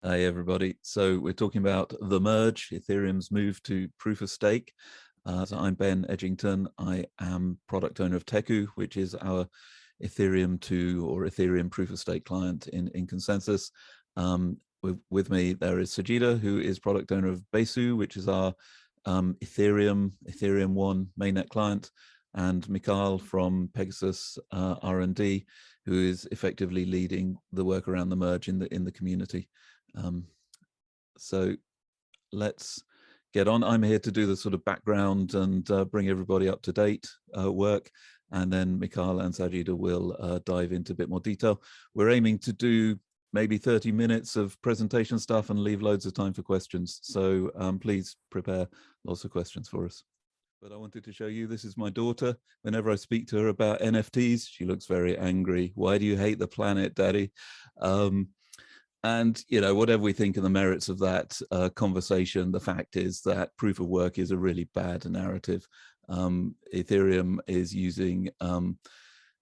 Hey everybody. So we're talking about the merge, Ethereum's move to proof of stake. So I'm Ben Edgington. I am product owner of Takehome, which is our Ethereum 2 or Ethereum proof of stake client in ConsenSys. With me there is Sajida, who is product owner of Besu, which is our Ethereum 1 mainnet client, and Mikhail from Pegasus R&D, who is effectively leading the work around the merge in the community. So let's get on. I'm here to do the sort of background and bring everybody up to date work, and then Mikhail and Sajida will dive into a bit more detail. We're aiming to do maybe 30 minutes of presentation stuff and leave loads of time for questions. So please prepare lots of questions for us. But I wanted to show you, this is my daughter. Whenever I speak to her about NFTs, she looks very angry. Why do you hate the planet, Daddy? And, you know, whatever we think of the merits of that conversation, the fact is that proof of work is a really bad narrative. Ethereum is using,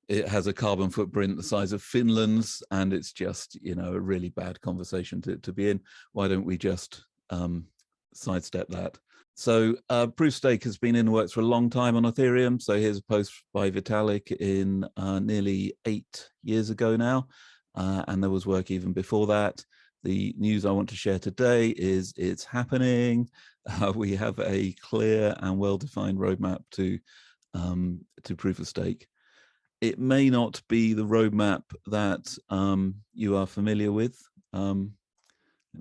it has a carbon footprint the size of Finland's, and it's just, you know, a really bad conversation to be in. Why don't we just sidestep that? So proof of stake has been in the works for a long time on Ethereum. So here's a post by Vitalik in nearly 8 years ago now. And there was work even before that. The news I want to share today is it's happening. We have a clear and well-defined roadmap to proof of stake. It may not be the roadmap that you are familiar with. Let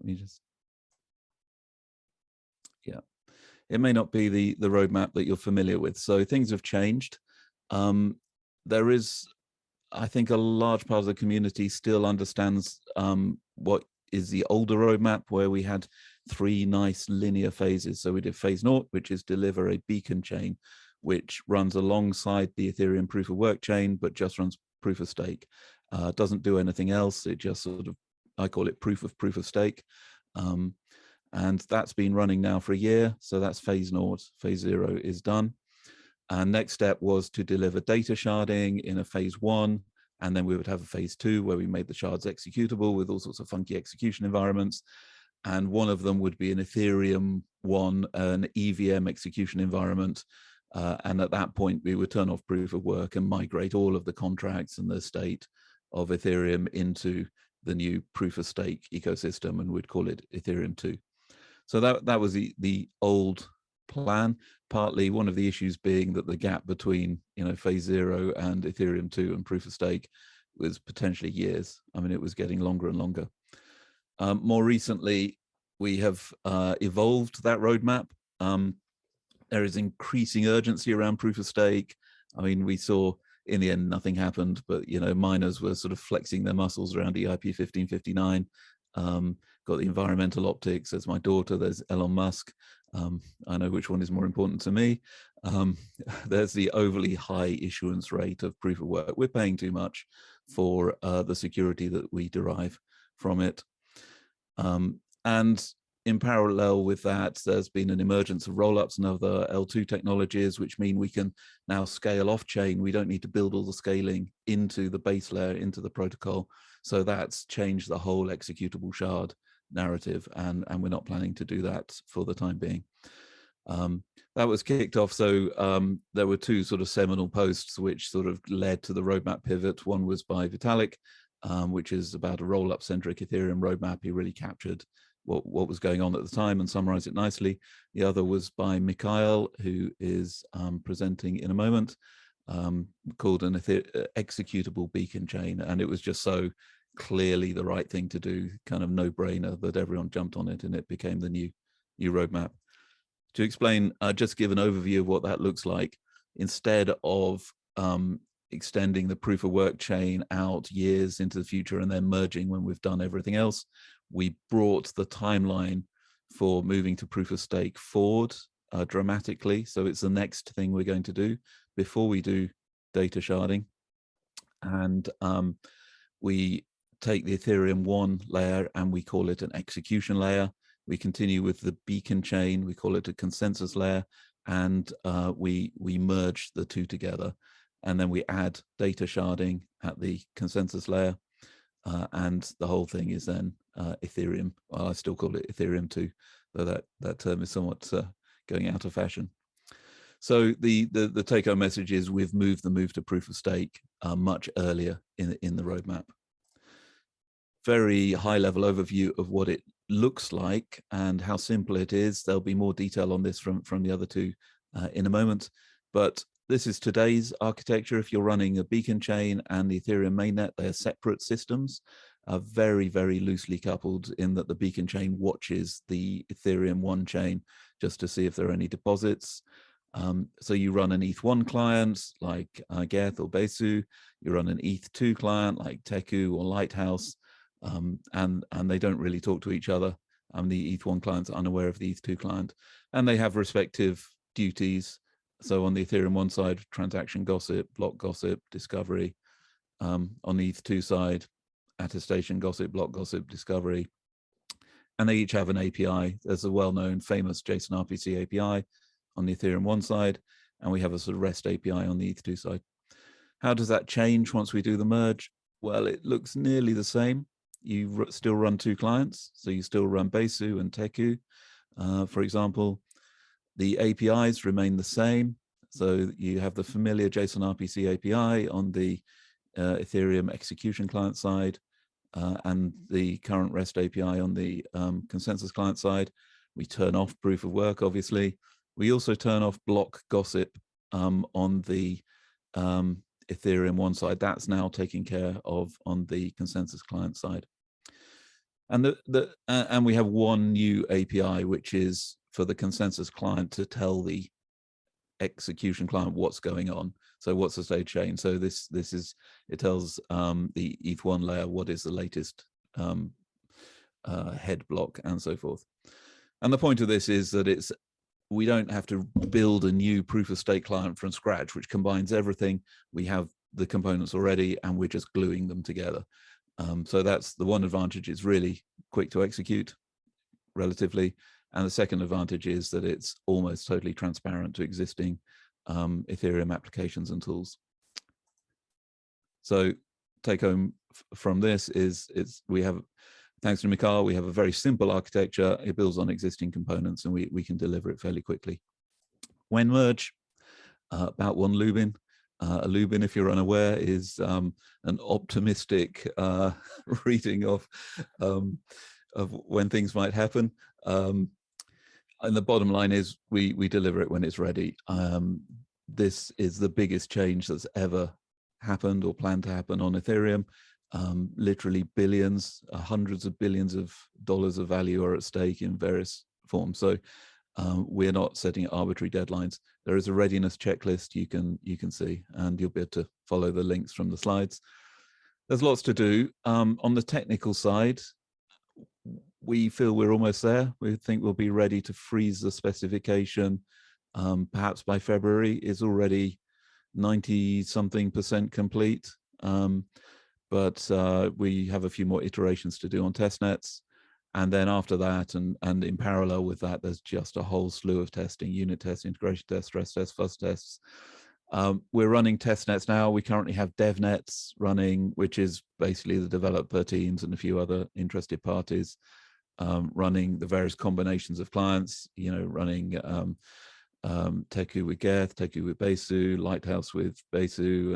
me just, yeah. It may not be the roadmap that you're familiar with. So things have changed. There is, I think, a large part of the community still understands what is the older roadmap, where we had 3 nice linear phases. So we did phase 0, which is deliver a beacon chain, which runs alongside the Ethereum proof of work chain, but just runs proof of stake. Doesn't do anything else. It just sort of, I call it proof of stake. And that's been running now for a year. So that's phase 0. Phase 0 is done. And next step was to deliver data sharding in a phase 1. And then we would have a phase 2 where we made the shards executable with all sorts of funky execution environments. And one of them would be an Ethereum 1, an EVM execution environment. And at that point, we would turn off proof of work and migrate all of the contracts and the state of Ethereum into the new proof of stake ecosystem, and we'd call it Ethereum 2. So that was the old plan. Partly one of the issues being that the gap between, you know, phase 0 and Ethereum 2 and proof of stake was potentially years. I mean, it was getting longer and longer. More recently, we have evolved that roadmap. There is increasing urgency around proof of stake. I mean, we saw in the end nothing happened, but, you know, miners were sort of flexing their muscles around EIP 1559. Got the environmental optics. There's my daughter, there's Elon Musk. I know which one is more important to me. There's the overly high issuance rate of proof of work. We're paying too much for the security that we derive from it. And in parallel with that, there's been an emergence of rollups and other L2 technologies, which mean we can now scale off chain. We don't need to build all the scaling into the base layer, into the protocol. So that's changed the whole executable shard narrative, and we're not planning to do that for the time being. That was kicked off. So there were 2 sort of seminal posts which sort of led to the roadmap pivot. One was by Vitalik, which is about a roll-up centric Ethereum roadmap. He really captured what was going on at the time and summarized it nicely. The other was by Mikhail, who is presenting in a moment, called an executable beacon chain. And it was just so clearly the right thing to do, kind of no-brainer, that everyone jumped on it, and it became the new roadmap. To explain, just give an overview of what that looks like. Instead of extending the proof of work chain out years into the future and then merging when we've done everything else, we brought the timeline for moving to proof of stake forward dramatically. So it's the next thing we're going to do before we do data sharding. And we take the Ethereum 1 layer and we call it an execution layer. We continue with the beacon chain, we call it a ConsenSys layer, and we merge the 2 together. And then we add data sharding at the ConsenSys layer, and the whole thing is then Ethereum. Well, I still call it Ethereum 2, though that term is somewhat going out of fashion. So the take-home message is we've moved the move to proof of stake much earlier in the roadmap. Very high-level overview of what it looks like and how simple it is. There'll be more detail on this from the other two in a moment, but this is today's architecture. If you're running a beacon chain and the Ethereum mainnet, they are separate systems, very, very loosely coupled in that the beacon chain watches the Ethereum 1 chain just to see if there are any deposits. So you run an ETH1 client like Geth or Besu, you run an ETH2 client like Teku or Lighthouse, and they don't really talk to each other. The ETH1 client's unaware of the ETH2 client, and they have respective duties. So on the Ethereum 1 side, transaction gossip, block gossip, discovery. On the ETH2 side, attestation gossip, block gossip, discovery. And they each have an API. There's a well-known famous JSON RPC API on the Ethereum 1 side, and we have a sort of REST API on the ETH2 side. How does that change once we do the merge? Well, it looks nearly the same. You still run 2 clients, so you still run Besu and Teku, for example. The APIs remain the same. So you have the familiar JSON RPC API on the Ethereum execution client side, and the current REST API on the ConsenSys client side. We turn off proof of work, obviously. We also turn off block gossip on the Ethereum 1 side. That's now taken care of on the ConsenSys client side. And and we have one new API, which is for the ConsenSys client to tell the execution client what's going on. So what's the state chain? So this is, it tells the ETH1 layer what is the latest head block and so forth. And the point of this is that we don't have to build a new proof of stake client from scratch, which combines everything. We have the components already, and we're just gluing them together. So that's the one advantage. It's really quick to execute, relatively. And the second advantage is that it's almost totally transparent to existing Ethereum applications and tools. So take home from this is we have, thanks to Mikhail, we have a very simple architecture. It builds on existing components, and we can deliver it fairly quickly. When merge, about 1 Lubin. A Lubin, if you're unaware, is an optimistic reading of when things might happen. And the bottom line is we deliver it when it's ready. This is the biggest change that's ever happened or planned to happen on Ethereum. Literally billions, hundreds of billions of dollars of value are at stake in various forms. So we're not setting arbitrary deadlines. There is a readiness checklist you can see, and you'll be able to follow the links from the slides. There's lots to do. On the technical side, we feel we're almost there. We think we'll be ready to freeze the specification perhaps by February. It's already 90-something% complete. But we have a few more iterations to do on testnets. And then after that, and in parallel with that, there's just a whole slew of testing: unit tests, integration tests, stress tests, fuzz tests. We're running testnets now. We currently have devnets running, which is basically the developer teams and a few other interested parties running the various combinations of clients, running Teku with Geth, Teku with Besu, Lighthouse with Besu,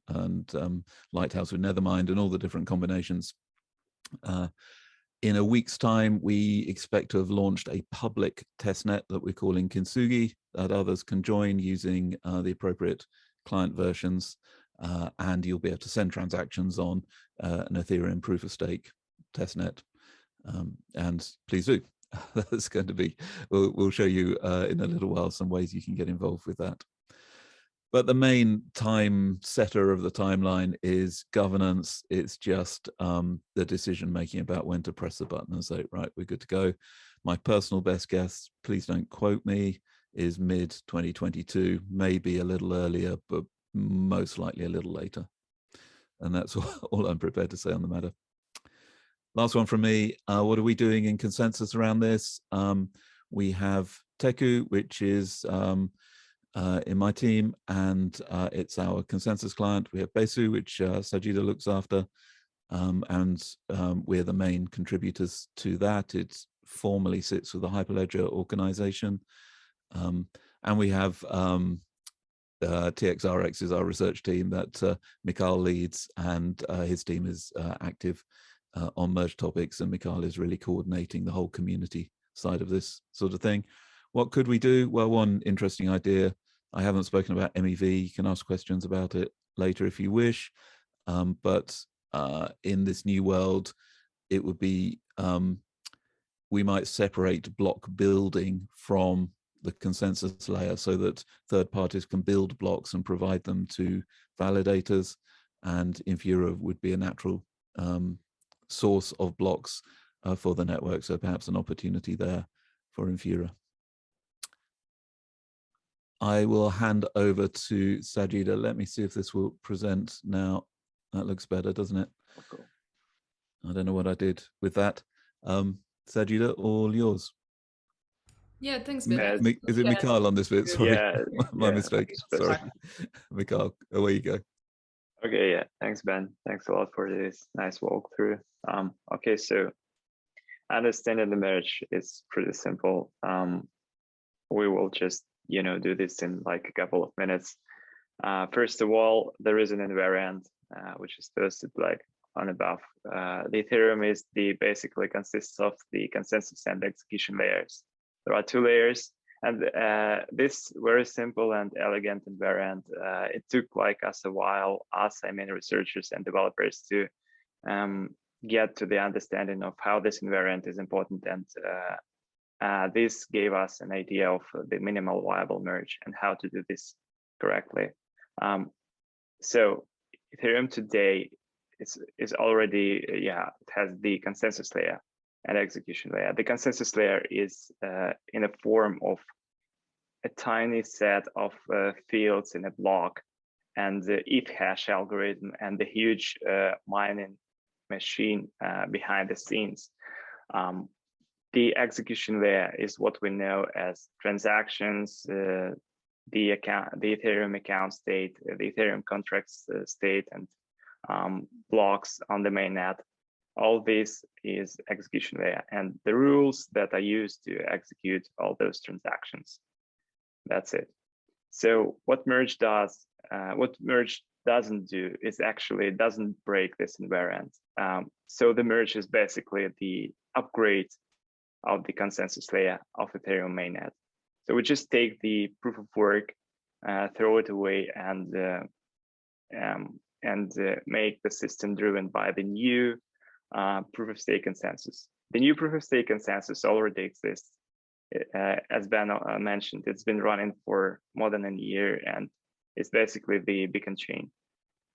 and Lighthouse with Nethermind, and all the different combinations. In a week's time, we expect to have launched a public testnet that we're calling Kintsugi, that others can join using the appropriate client versions, and you'll be able to send transactions on an Ethereum proof of stake testnet. And please do. That's going to be, we'll show you in a little while some ways you can get involved with that. But the main time setter of the timeline is governance. It's just the decision making about when to press the button and say, right, we're good to go. My personal best guess, please don't quote me, is mid 2022, maybe a little earlier, but most likely a little later. And that's all I'm prepared to say on the matter. Last one from me. What are we doing in ConsenSys around this? We have Teku, which is in my team, and it's our ConsenSys client. We have Besu, which Sajida looks after. we're the main contributors to that. It formally sits with the Hyperledger organization, and we have TXRX is our research team that Mikhail leads, and his team is active on merge topics, and Mikhail is really coordinating the whole community side of this sort of thing. What could we do? Well, one interesting idea, I haven't spoken about MEV, you can ask questions about it later if you wish, but in this new world, it would be, we might separate block building from the consensus layer so that third parties can build blocks and provide them to validators, and Infura would be a natural source of blocks for the network. So perhaps an opportunity there for Infura. I will hand over to Sajida. Let me see if this will present now. That looks better, doesn't it? Cool. I don't know what I did with that. Sajida, all yours. Yeah, thanks, Ben. Is it Mikhail on this bit? Sorry, yeah, my mistake. Sorry, Mikhail, away you go. Okay, yeah, thanks, Ben. Thanks a lot for this nice walkthrough. Okay, so understanding the merge is pretty simple. We will just, do this in like a couple of minutes. First of all, there is an invariant, which is posted like on above. The Ethereum is basically consists of the consensus and execution layers. There are two layers, and this very simple and elegant invariant, it took like us a while, researchers and developers to get to the understanding of how this invariant is important, and this gave us an idea of the minimal viable merge and how to do this correctly. So Ethereum today is already, it has the consensus layer and execution layer. The consensus layer is in a form of a tiny set of fields in a block, and the if hash algorithm and the huge mining machine behind the scenes. The execution layer is what we know as transactions, the Ethereum account state, the Ethereum contracts state, and blocks on the mainnet. All this is execution layer, and the rules that are used to execute all those transactions. That's it. So what merge does, what merge doesn't do is actually it doesn't break this invariant. So the merge is basically the upgrade of the consensus layer of Ethereum mainnet. So we just take the proof of work, throw it away, and make the system driven by the new proof of stake consensus. The new proof of stake consensus already exists. As Ben mentioned, it's been running for more than a year, and it's basically the beacon chain.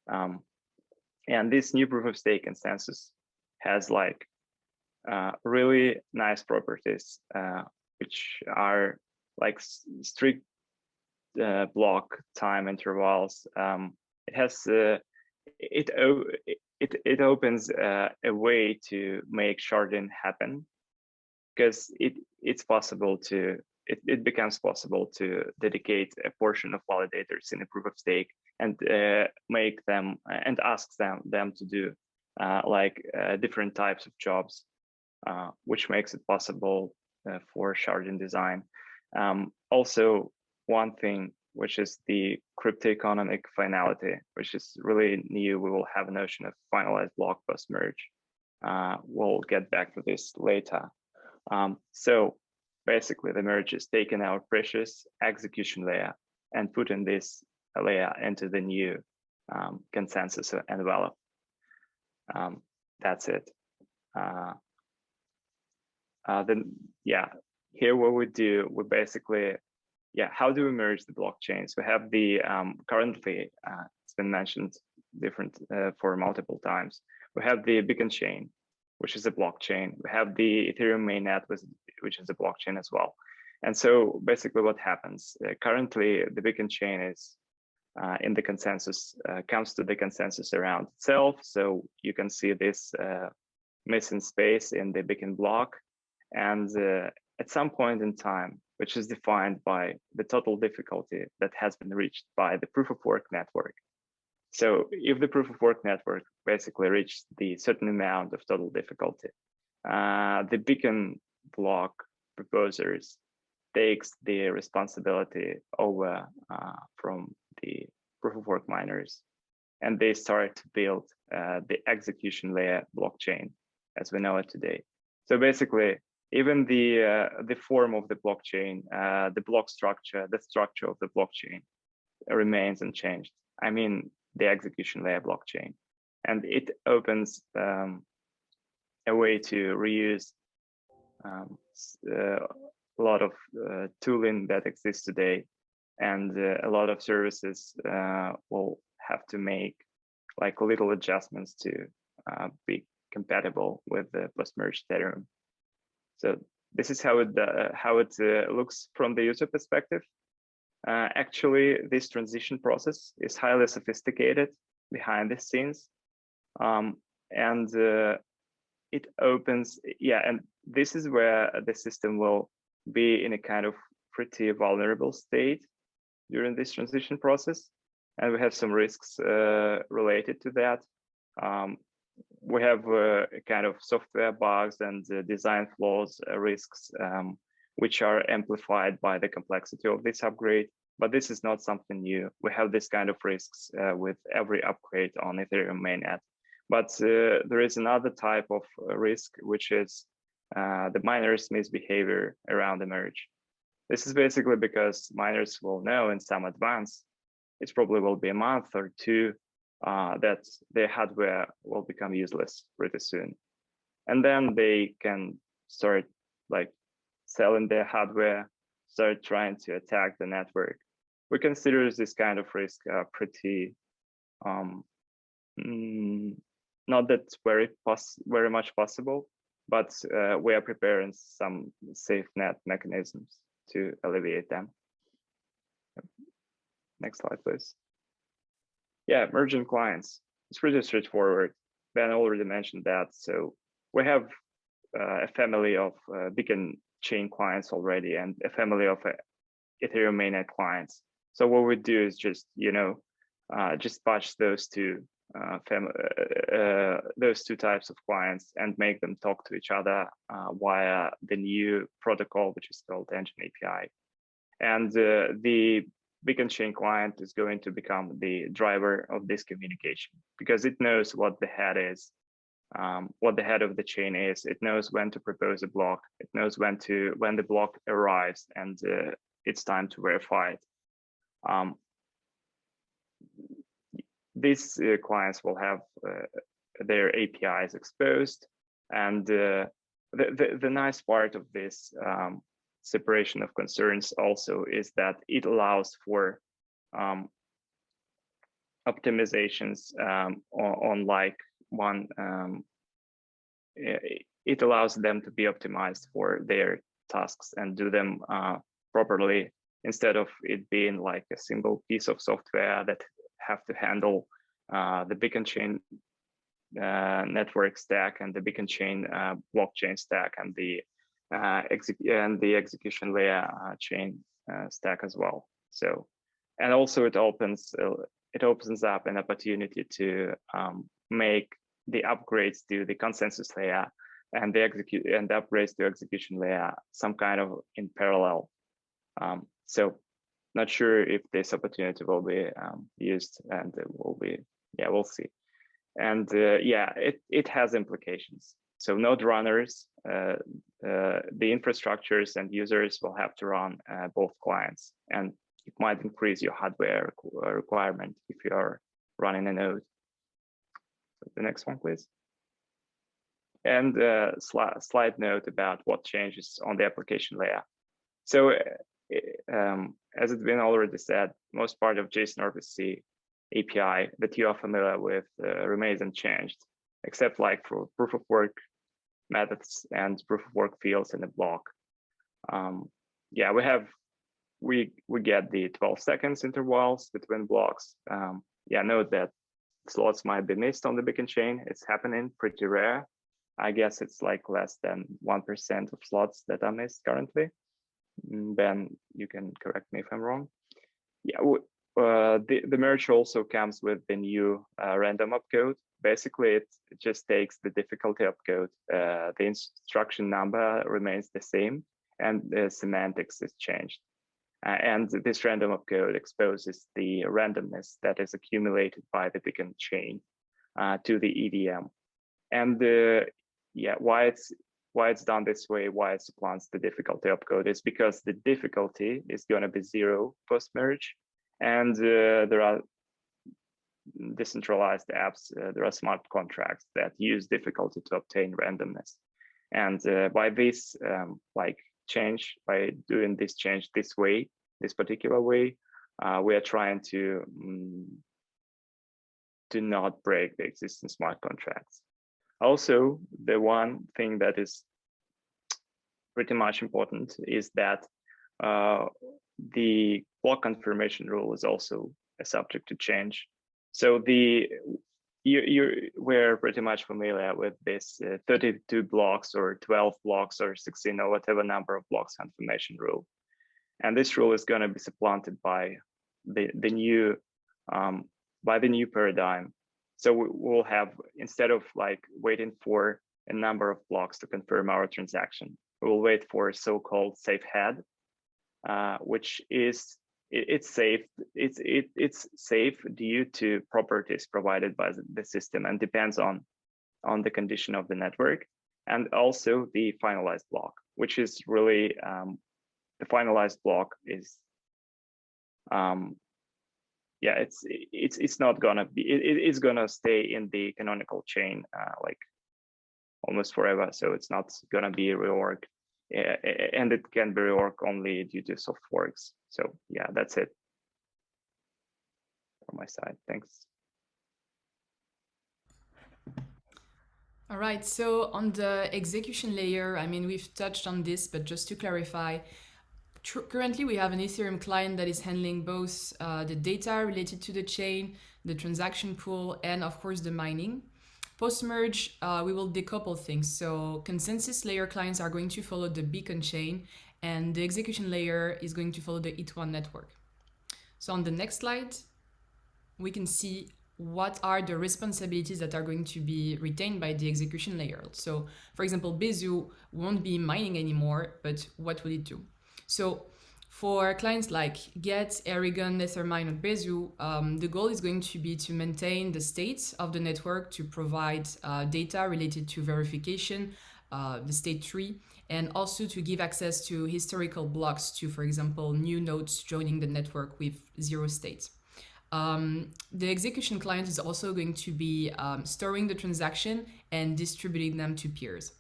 And this new proof of stake consensus has like really nice properties, which are like strict block time intervals. It has it opens a way to make sharding happen, because it's possible to it becomes possible to dedicate a portion of validators in a proof of stake and make them and ask them to do different types of jobs, which makes it possible for sharding design. Also, one thing which is the cryptoeconomic finality, which is really new. We will have a notion of finalized block post merge. We'll get back to this later. So basically, the merge is taking our precious execution layer and putting this layer into the new consensus envelope. That's it. Then, here what we do, we basically, how do we merge the blockchains? We have the, currently, it's been mentioned different for multiple times. We have the beacon chain, which is a blockchain. We have the Ethereum mainnet, which is a blockchain as well. And so basically what happens, currently the beacon chain is in the consensus, comes to the consensus around itself. So you can see this missing space in the beacon block. And at some point in time, which is defined by the total difficulty that has been reached by the proof of work network, So if the proof of work network basically reached the certain amount of total difficulty, the beacon block proposers takes the responsibility over from the proof of work miners, and they start to build the execution layer blockchain as we know it today. So basically, even the form of the blockchain, the block structure, the structure of the blockchain remains unchanged. I mean, the execution layer blockchain, and it opens a way to reuse a lot of tooling that exists today, and a lot of services will have to make like little adjustments to be compatible with the post-merge Ethereum. So this is how it looks from the user perspective. Actually, this transition process is highly sophisticated behind the scenes, and it opens, and this is where the system will be in a kind of pretty vulnerable state during this transition process, and we have some risks related to that. We have kind of software bugs and design flaws risks, which are amplified by the complexity of this upgrade. But this is not something new. We have this kind of risks with every upgrade on Ethereum mainnet. But there is another type of risk, which is the miners' misbehavior around the merge. This is basically because miners will know in some advance, it probably will be a month or two, that their hardware will become useless pretty soon. And then they can start like selling their hardware, start trying to attack the network. We consider this kind of risk pretty, not that very much possible, but we are preparing some safe net mechanisms to alleviate them. Next slide, please. Yeah, merging clients. It's pretty straightforward. Ben already mentioned that. So we have a family of beacon chain clients already and a family of Ethereum mainnet clients. So what we do is just, just patch those two types of clients and make them talk to each other via the new protocol, which is called Engine API. And the beacon chain client is going to become the driver of this communication because it knows what the head is, what the head of the chain is. It knows when to propose a block. It knows when the block arrives and it's time to verify it. These clients will have their APIs exposed, and the nice part of this separation of concerns also is that it allows for optimizations on like one. It allows them to be optimized for their tasks and do them properly, instead of it being like a single piece of software that have to handle the beacon chain network stack and the beacon chain blockchain stack and the execution layer chain stack as well. So, and also it opens up an opportunity to make the upgrades to the ConsenSys layer and the upgrades to execution layer some kind of in parallel. So not sure if this opportunity will be used, and it will be, we'll see. And it has implications. So node runners, the infrastructures and users will have to run both clients, and it might increase your hardware requirement if you are running a node. So the next one, please. And slide note about what changes on the application layer. So as it's been already said, most part of JSON RPC API that you are familiar with remains unchanged, except like for proof of work methods and proof of work fields in the block. We get the 12 seconds intervals between blocks. Note that slots might be missed on the beacon chain. It's happening, pretty rare. I guess it's like less than 1% of slots that are missed currently. Ben, you can correct me if I'm wrong. the merge also comes with the new random opcode. Basically, it just takes the difficulty opcode. The instruction number remains the same, and the semantics is changed. And this random opcode exposes the randomness that is accumulated by the beacon chain to the EVM. And yeah, why it's done this way, why it supplants the difficulty opcode is because the difficulty is going to be 0 post-merge, and there are decentralized apps, there are smart contracts that use difficulty to obtain randomness. And by this change, by doing this change this way, this particular way, we are trying to not break the existing smart contracts. Also, the one thing that is pretty much important is that the block confirmation rule is also a subject to change. So we're pretty much familiar with this 32 blocks or 12 blocks or 16 or whatever number of blocks confirmation rule. And this rule is going to be supplanted by the new paradigm. So we'll have, instead of waiting for a number of blocks to confirm our transaction, we'll wait for so-called safe head, which is it's safe. It's safe due to properties provided by the system and depends on the condition of the network, and also the finalized block, which is really the finalized block is yeah, it's not gonna be, it's gonna stay in the canonical chain almost forever, so it's not gonna be reworked, and it can be reworked only due to soft forks. So yeah, that's it from my side. Thanks. All right, so on the execution layer, I mean, we've touched on this, but just to clarify, currently we have an Ethereum client that is handling both the data related to the chain, the transaction pool, and of course the mining. Post-merge, we will decouple things. So ConsenSys layer clients are going to follow the beacon chain, and the execution layer is going to follow the ETH1 network. So on the next slide, we can see what are the responsibilities that are going to be retained by the execution layer. So for example, Besu won't be mining anymore, but what will it do? So for clients like Get, Aragon, Ethermine, and Besu, the goal is going to be to maintain the state of the network, to provide data related to verification, the state tree, and also to give access to historical blocks to, for example, new nodes joining the network with 0 state. The execution client is also going to be storing the transaction and distributing them to peers.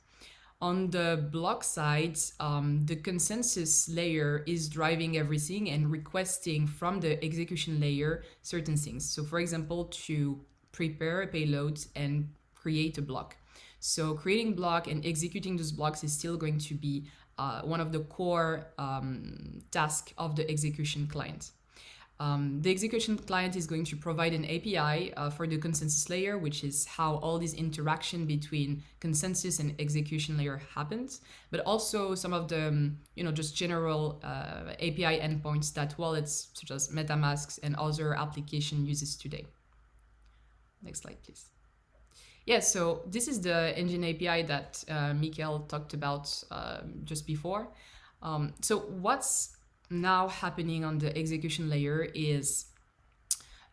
On the block side, the ConsenSys layer is driving everything and requesting from the execution layer certain things. So for example, to prepare a payload and create a block. So creating block and executing those blocks is still going to be one of the core tasks of the execution client. The execution client is going to provide an API for the ConsenSys layer, which is how all this interaction between ConsenSys and execution layer happens, but also some of the, just general API endpoints that wallets such as MetaMasks and other application uses today. Next slide, please. Yeah, so this is the engine API that Mikhail talked about just before. So what's now happening on the execution layer is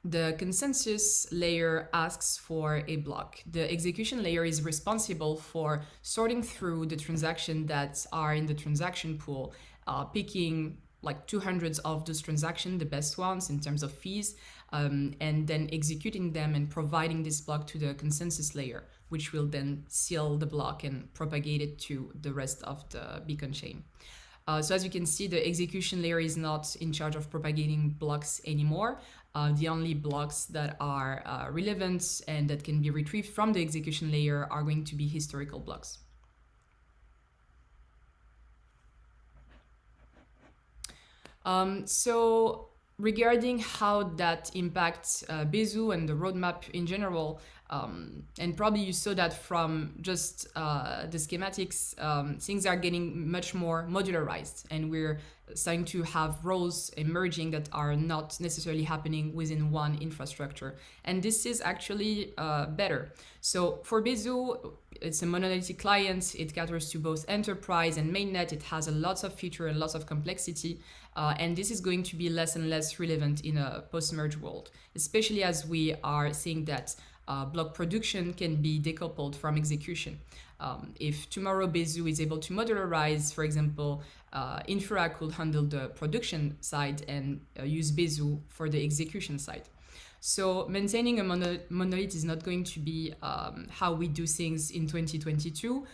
the ConsenSys layer asks for a block. The execution layer is responsible for sorting through the transactions that are in the transaction pool, picking like 200 of those transactions, the best ones in terms of fees, and then executing them and providing this block to the ConsenSys layer, which will then seal the block and propagate it to the rest of the beacon chain. So as you can see, the execution layer is not in charge of propagating blocks anymore. The only blocks that are relevant and that can be retrieved from the execution layer are going to be historical blocks. So regarding how that impacts Besu and the roadmap in general, And probably you saw that from just the schematics, things are getting much more modularized, and we're starting to have roles emerging that are not necessarily happening within one infrastructure. And this is actually better. So for Bezu, it's a monolithic client. It caters to both enterprise and mainnet. It has a lots of feature and lots of complexity. And this is going to be less and less relevant in a post-merge world, especially as we are seeing that block production can be decoupled from execution. If tomorrow Bezu is able to modularize, for example, Infra could handle the production side and use Bezu for the execution side. So maintaining a monolith is not going to be how we do things in 2022.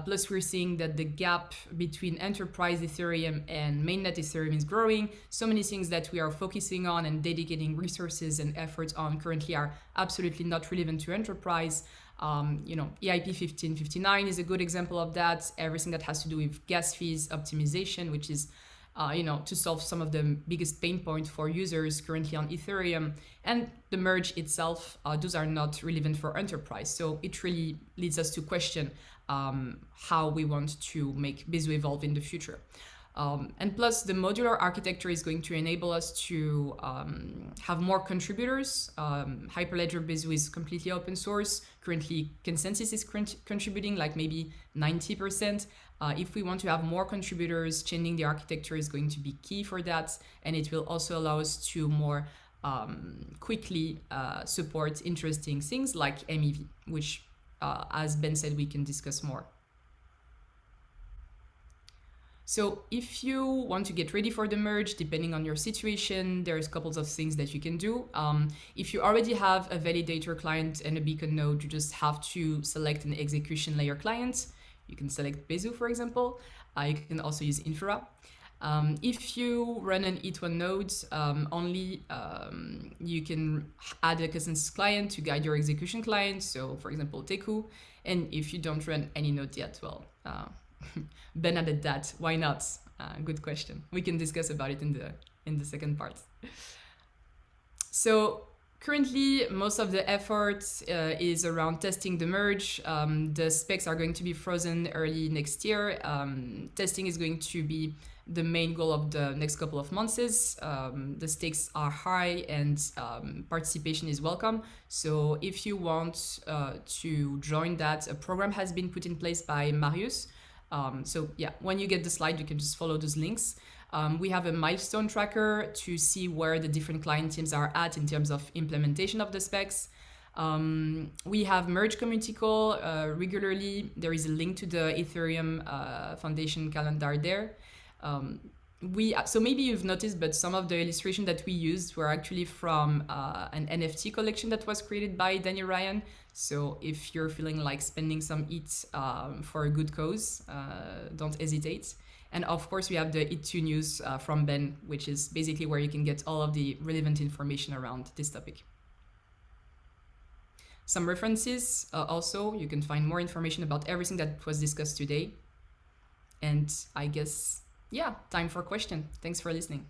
Plus, we're seeing that the gap between enterprise Ethereum and mainnet Ethereum is growing. So many things that we are focusing on and dedicating resources and efforts on currently are absolutely not relevant to enterprise. EIP 1559 is a good example of that. Everything that has to do with gas fees optimization, which is to solve some of the biggest pain points for users currently on Ethereum, and the merge itself, those are not relevant for enterprise. So it really leads us to question how we want to make Bezu evolve in the future. And plus, the modular architecture is going to enable us to have more contributors. Hyperledger Bezu is completely open source. Currently, ConsenSys is contributing like maybe 90%. If we want to have more contributors, changing the architecture is going to be key for that. And it will also allow us to more quickly support interesting things like MEV, which, as Ben said, we can discuss more. So if you want to get ready for the merge, depending on your situation, there's a couple of things that you can do. If you already have a validator client and a beacon node, you just have to select an execution layer client. You can select Bezu, for example. You can also use Infra. If you run an E1 node, you can add a ConsenSys client to guide your execution client. So for example, Takehome. And if you don't run any node yet, well, Ben added that. Why not? Good question. We can discuss about it in the second part. So currently, most of the effort is around testing the merge. The specs are going to be frozen early next year. Testing is going to be the main goal of the next couple of months. The stakes are high and participation is welcome. So if you want to join that, a program has been put in place by Marius. So yeah, when you get the slide, you can just follow those links. We have a milestone tracker to see where the different client teams are at in terms of implementation of the specs. We have merge community call regularly. There is a link to the Ethereum Foundation calendar there. So maybe you've noticed, but some of the illustration that we used were actually from an NFT collection that was created by Danny Ryan. So if you're feeling like spending some ETH for a good cause, don't hesitate. And of course, we have the ETH2 news from Ben, which is basically where you can get all of the relevant information around this topic. Some references also, you can find more information about everything that was discussed today. And I guess, yeah, time for question. Thanks for listening.